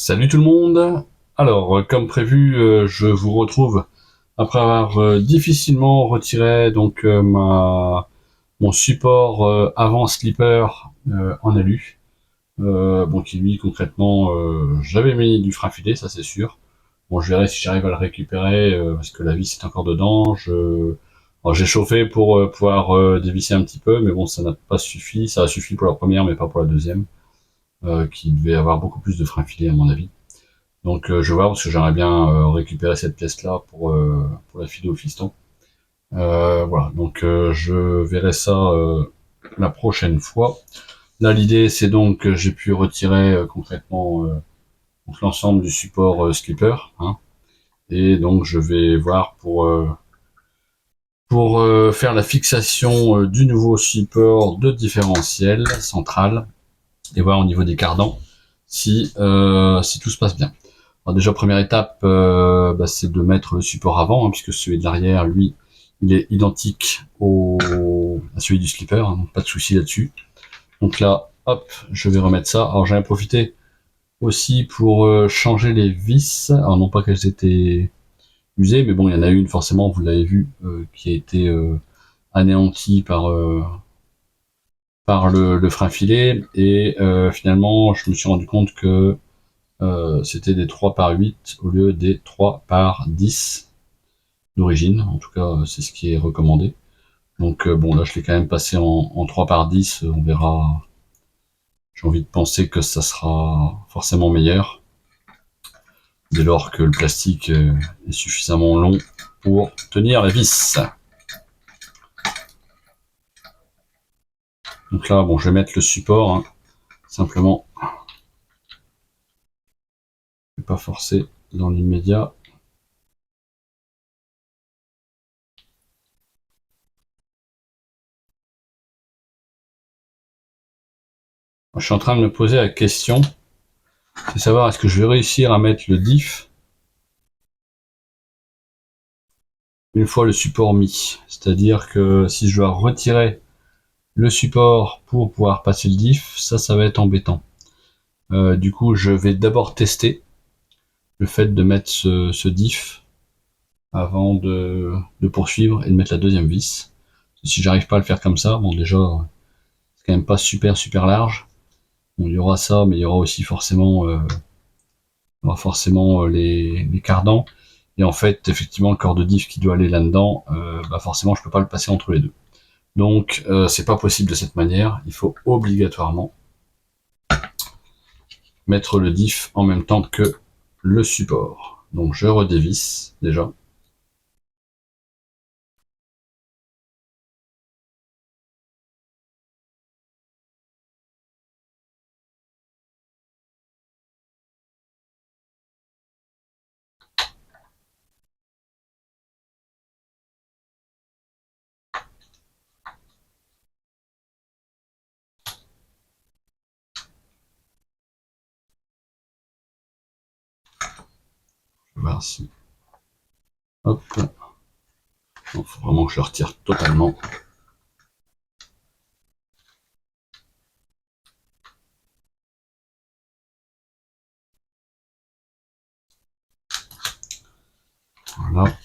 Salut tout le monde. Alors, comme prévu, je vous retrouve après avoir difficilement retiré donc mon support avant slipper en alu. Bon, qui lui concrètement, j'avais mis du frein filé, ça c'est sûr. Bon, je verrai si j'arrive à le récupérer parce que la vis est encore dedans. Alors, j'ai chauffé pour pouvoir dévisser un petit peu, mais bon, ça n'a pas suffi. Ça a suffi pour la première, mais pas pour la deuxième, qui devait avoir beaucoup plus de frein filé à mon avis. Donc je vais voir parce que j'aimerais bien récupérer cette pièce-là pour la filer au fiston. Voilà, donc je verrai ça la prochaine fois. Là l'idée c'est donc que j'ai pu retirer concrètement donc l'ensemble du support slipper, hein, et donc je vais voir pour faire la fixation du nouveau support de différentiel central et voir au niveau des cardans si tout se passe bien. Alors déjà, première étape, c'est de mettre le support avant, hein, puisque celui de l'arrière, lui, il est identique à celui du slipper, hein, donc pas de souci là-dessus. Donc là, hop, je vais remettre ça. Alors j'en ai profité aussi pour changer les vis. Alors non pas qu'elles étaient usées, mais bon, il y en a une forcément, vous l'avez vu, qui a été anéantie par le frein filet. Et finalement, je me suis rendu compte que c'était des 3 par 8 au lieu des 3 par 10 d'origine. En tout cas, c'est ce qui est recommandé. Donc bon, là, je l'ai quand même passé en 3 par 10. On verra. J'ai envie de penser que ça sera forcément meilleur, dès lors que le plastique est suffisamment long pour tenir la vis. Donc là, bon, je vais mettre le support, hein, simplement. Je vais pas forcer dans l'immédiat. Je suis en train de me poser la question, c'est savoir est-ce que je vais réussir à mettre le diff une fois le support mis. C'est-à-dire que si je dois retirer le support pour pouvoir passer le diff, ça va être embêtant. Du coup, je vais d'abord tester le fait de mettre ce diff avant de poursuivre et de mettre la deuxième vis. Si j'arrive pas à le faire comme ça, bon déjà, c'est quand même pas super large. Bon, il y aura ça, mais il y aura aussi forcément, les cardans. Et en fait, effectivement, le corps de diff qui doit aller là-dedans, forcément, je peux pas le passer entre les deux. Donc, c'est pas possible de cette manière. Il faut obligatoirement mettre le diff en même temps que le support. Donc, je redévisse déjà. Je vais voir si. Hop. Il faut vraiment que je le retire totalement. Voilà.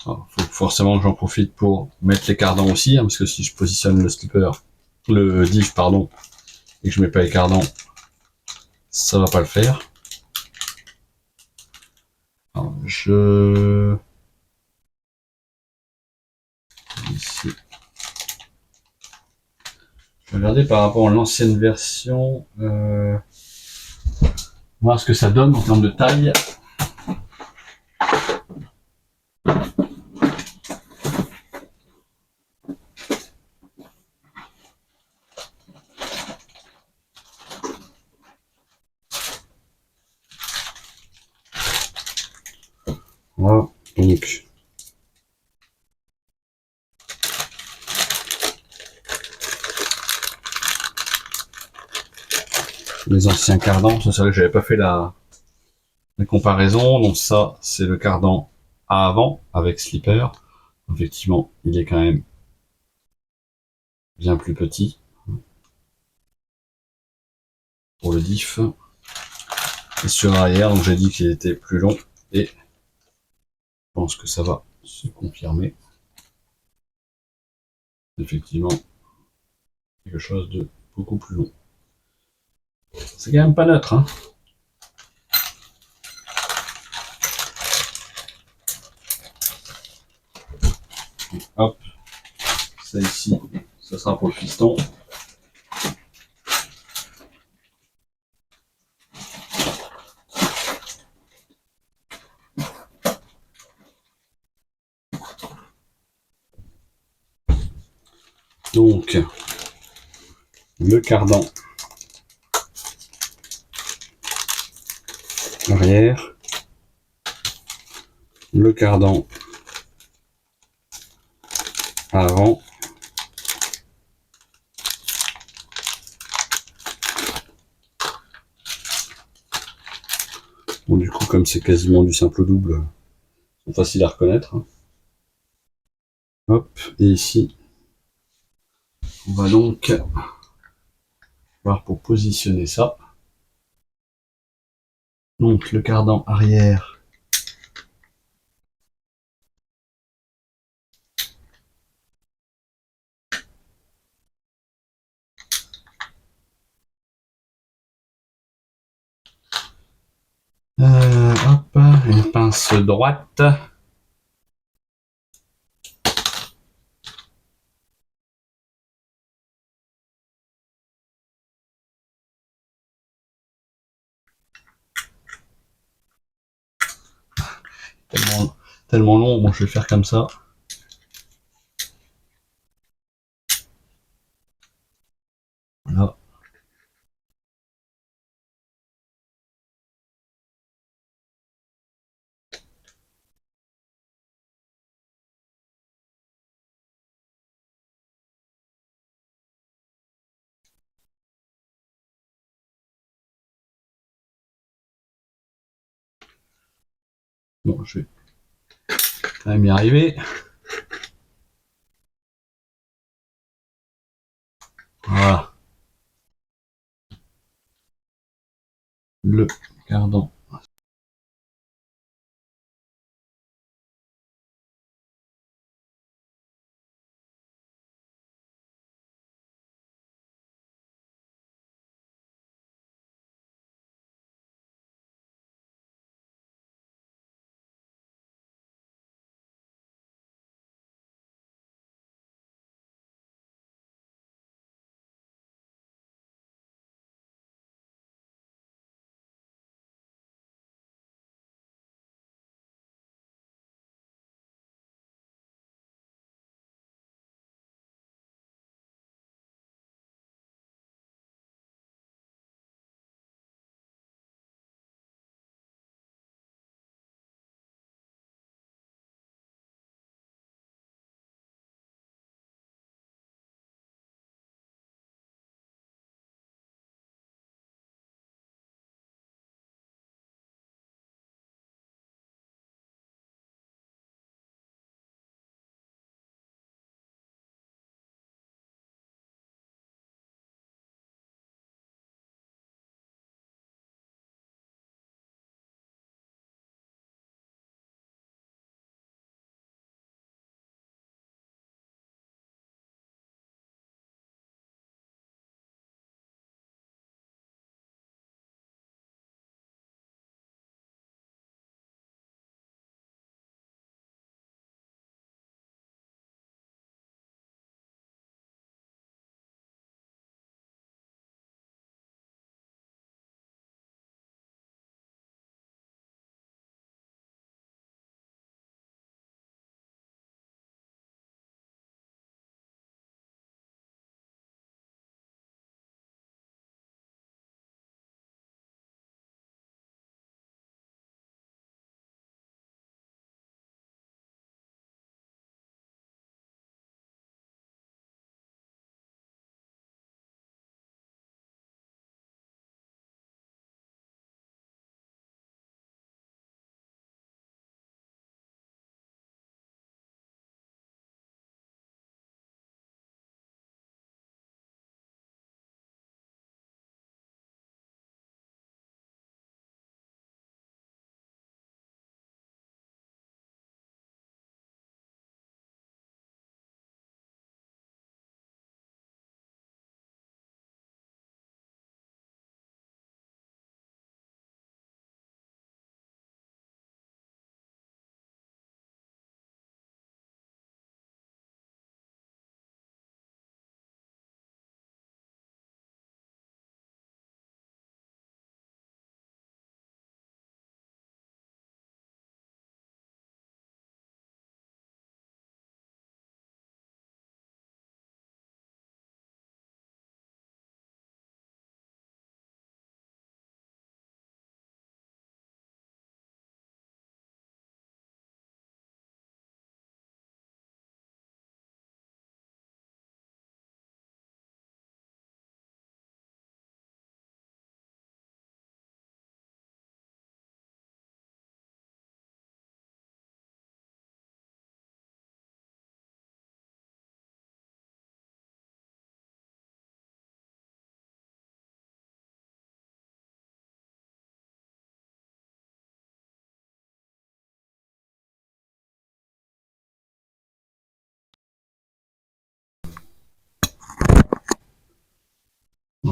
Alors, faut forcément que j'en profite pour mettre les cardans aussi, hein, parce que si je positionne le diff, pardon, et que je mets pas les cardans, ça va pas le faire. Alors, ici. Je vais regarder par rapport à l'ancienne version, voir ce que ça donne en termes de taille. Voilà, donc les anciens cardans, c'est vrai que j'avais pas fait la comparaison. Donc ça, c'est le cardan à avant avec slipper. Effectivement, il est quand même bien plus petit pour le diff. Et sur l'arrière, donc j'ai dit qu'il était plus long et je pense que ça va se confirmer. Effectivement, quelque chose de beaucoup plus long. C'est quand même pas neutre, hein. Hop, ça ici, ça sera pour le piston. Donc, le cardan arrière, le cardan avant, bon, du coup, comme c'est quasiment du simple au double, c'est facile à reconnaître, hein. Hop, et ici, on va donc voir pour positionner ça. Donc, le cardan arrière. Hop, une pince droite. Tellement long, bon, je vais faire comme ça. Voilà. Bon, je vais quand même y arriver. Voilà. Le cardan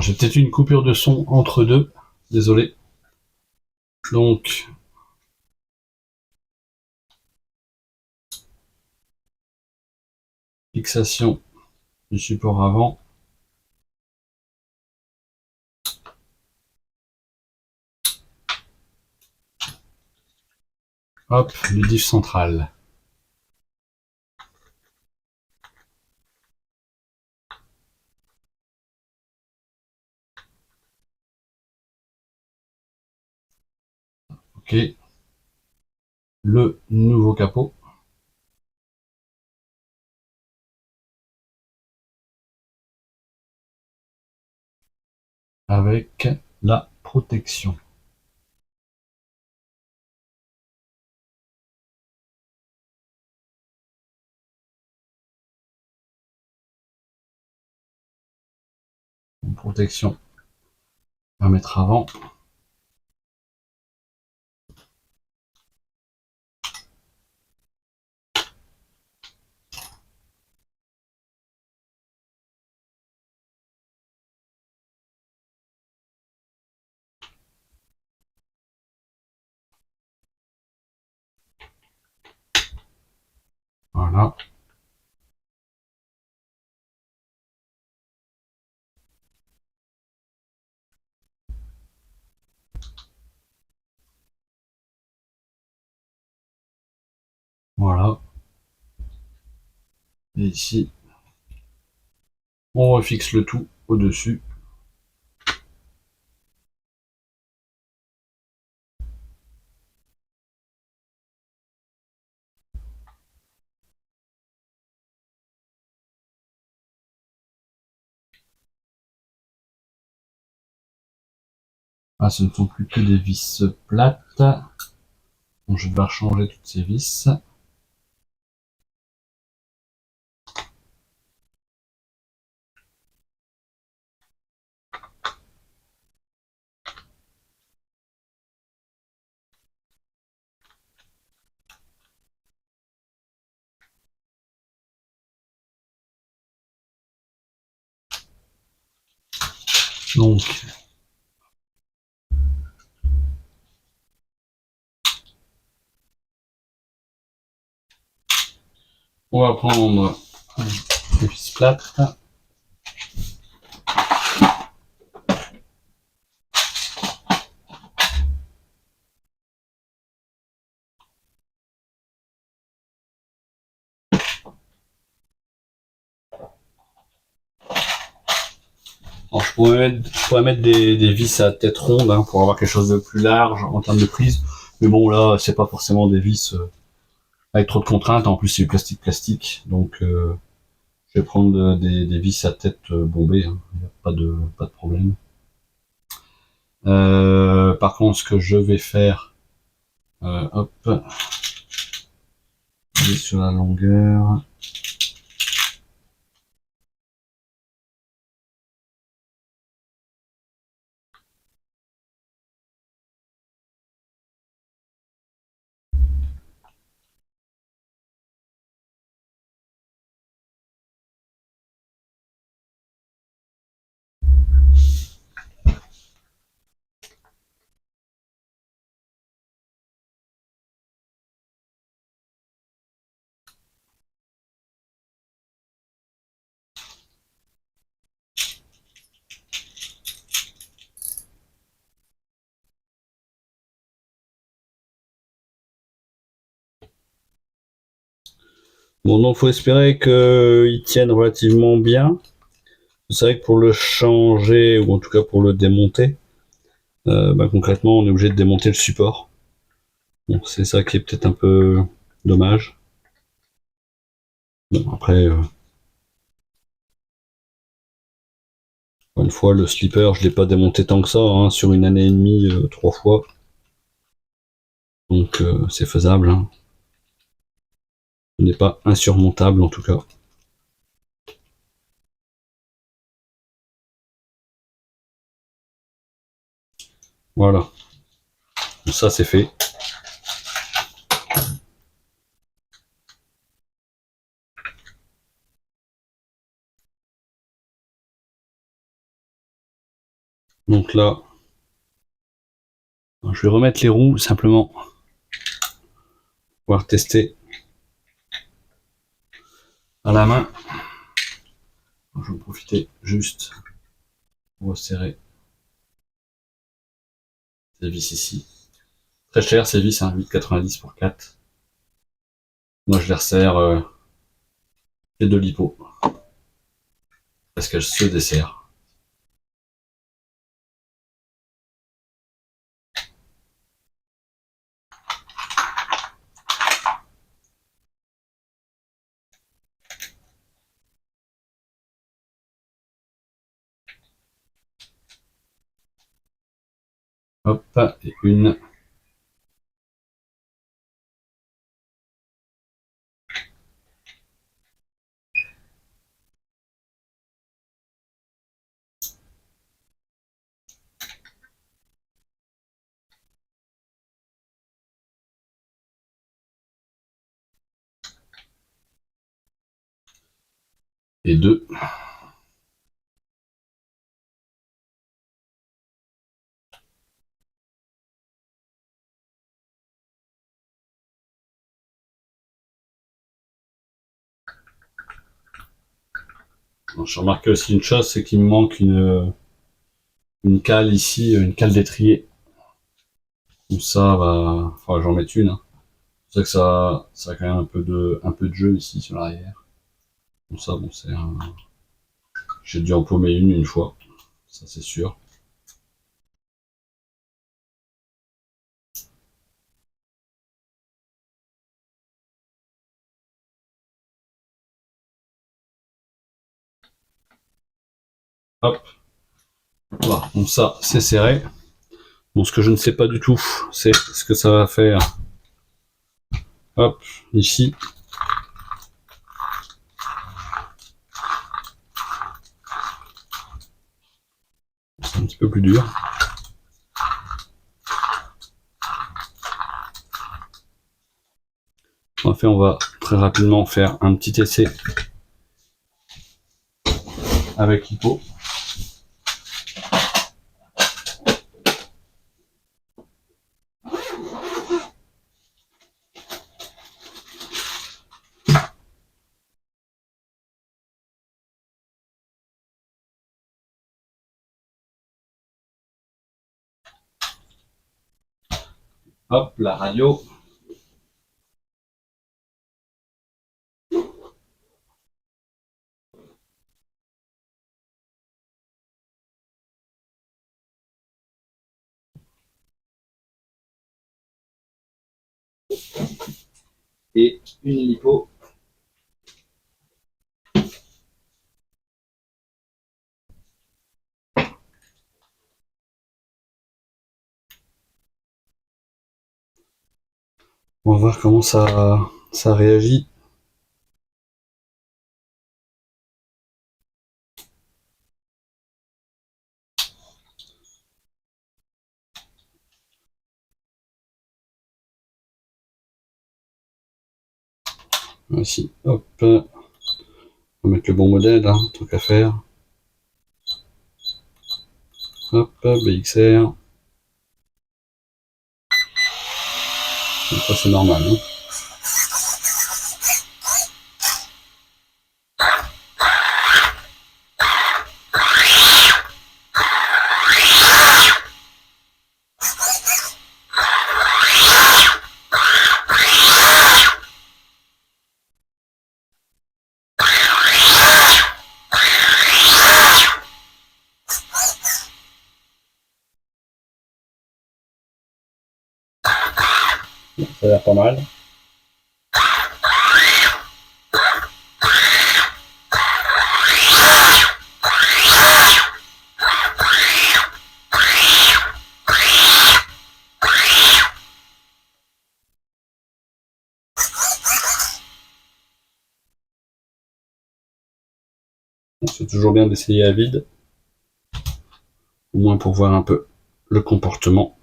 J'ai peut-être une coupure de son entre deux, désolé. Donc, fixation du support avant. Hop, le diff central. Ok. Le nouveau capot. Avec la protection. Une protection à mettre avant. Voilà. Voilà. Et ici, on refixe le tout au-dessus. Ah, ce ne sont plus que des vis plates. Donc, je vais devoir changer toutes ces vis. Donc, on va prendre les vis plates. Alors, je pourrais mettre des vis à tête ronde hein, pour avoir quelque chose de plus large en termes de prise. Mais bon, là, c'est pas forcément des vis avec trop de contraintes. En plus, c'est du plastique. Donc, je vais prendre des vis à tête bombée. Hein. Il n'y a pas de problème. Par contre, ce que je vais faire, hop, aller sur la longueur. Bon, donc faut espérer qu'il tienne relativement bien. C'est vrai que pour le changer, ou en tout cas pour le démonter, concrètement, on est obligé de démonter le support. Bon, c'est ça qui est peut-être un peu dommage. Bon, après, une fois, le slipper, je l'ai pas démonté tant que ça, hein, sur une année et demie, 3 fois. Donc, c'est faisable. Hein. Ce n'est pas insurmontable, en tout cas. Voilà. Ça, c'est fait. Donc là, je vais remettre les roues simplement pour pouvoir tester à la main. Je vais en profiter juste pour resserrer ces vis ici. Très cher ces vis, hein, 8,90 pour 4. Moi je les resserre et de l'hypo. Parce qu'elle se dessert. Hop, et une. Et deux. Bon, j'ai remarqué aussi une chose, c'est qu'il me manque une cale ici, une cale d'étrier. Donc ça va, enfin j'en mette une. Hein. C'est que ça a quand même un peu de jeu ici sur l'arrière. Bon ça, bon c'est un. J'ai dû en paumer une fois, ça c'est sûr. Hop, voilà. Donc ça c'est serré. Bon, ce que je ne sais pas du tout, c'est ce que ça va faire. Hop, ici. C'est un petit peu plus dur. En fait, on va très rapidement faire un petit essai avec l'hypo. Hop, la radio. Et une lipo. On va voir comment ça réagit. Voici, hop. On va mettre le bon modèle, hein, tant qu'à faire. Hop, BXR. Donc ça c'est normal. Hein. Ça a l'air pas mal. C'est toujours bien d'essayer à vide, au moins pour voir un peu le comportement.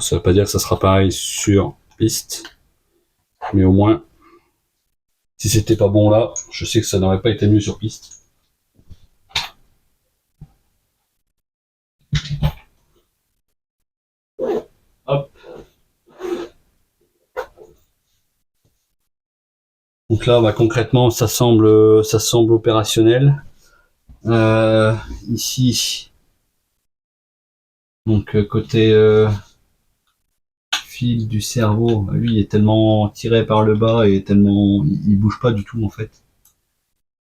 Ça ne veut pas dire que ça sera pareil sur piste, mais au moins, si c'était pas bon là, je sais que ça n'aurait pas été mieux sur piste. Donc là, bah, concrètement, ça semble opérationnel. Ici, donc côté fil du cerveau, lui, il est tellement tiré par le bas et tellement, il bouge pas du tout en fait.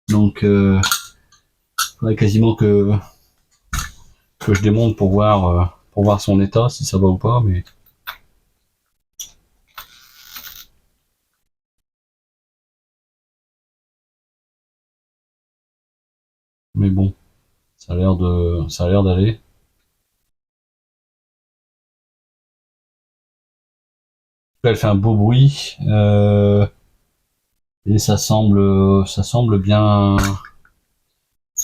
Donc, faudrait quasiment que je démonte pour voir son état, si ça va ou pas, mais bon, ça a l'air d'aller. Elle fait un beau bruit, et ça semble bien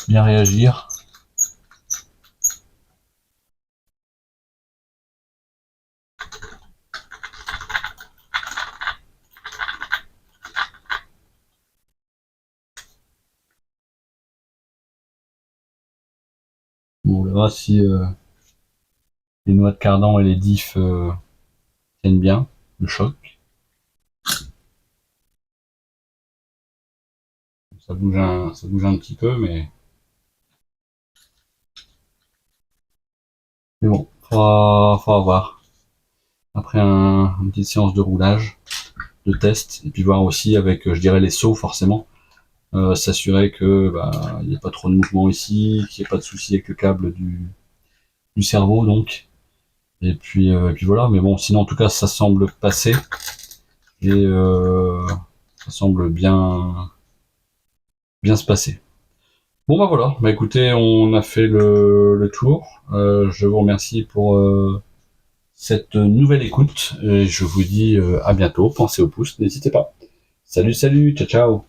réagir. Bon, on verra si les noix de cardan et les diffs tiennent bien le choc. Ça bouge un petit peu, mais bon, faudra voir. Après une petite séance de roulage, de test, et puis voir aussi avec, je dirais, les sauts forcément, s'assurer que bah il n'y a pas trop de mouvement ici, qu'il n'y ait pas de souci avec le câble du cerveau donc. Et puis voilà, mais bon, sinon en tout cas ça semble passer et ça semble bien se passer. Bon bah voilà, bah écoutez, on a fait le tour. Je vous remercie pour cette nouvelle écoute et je vous dis à bientôt. Pensez au pouce, n'hésitez pas. Salut, salut, ciao, ciao.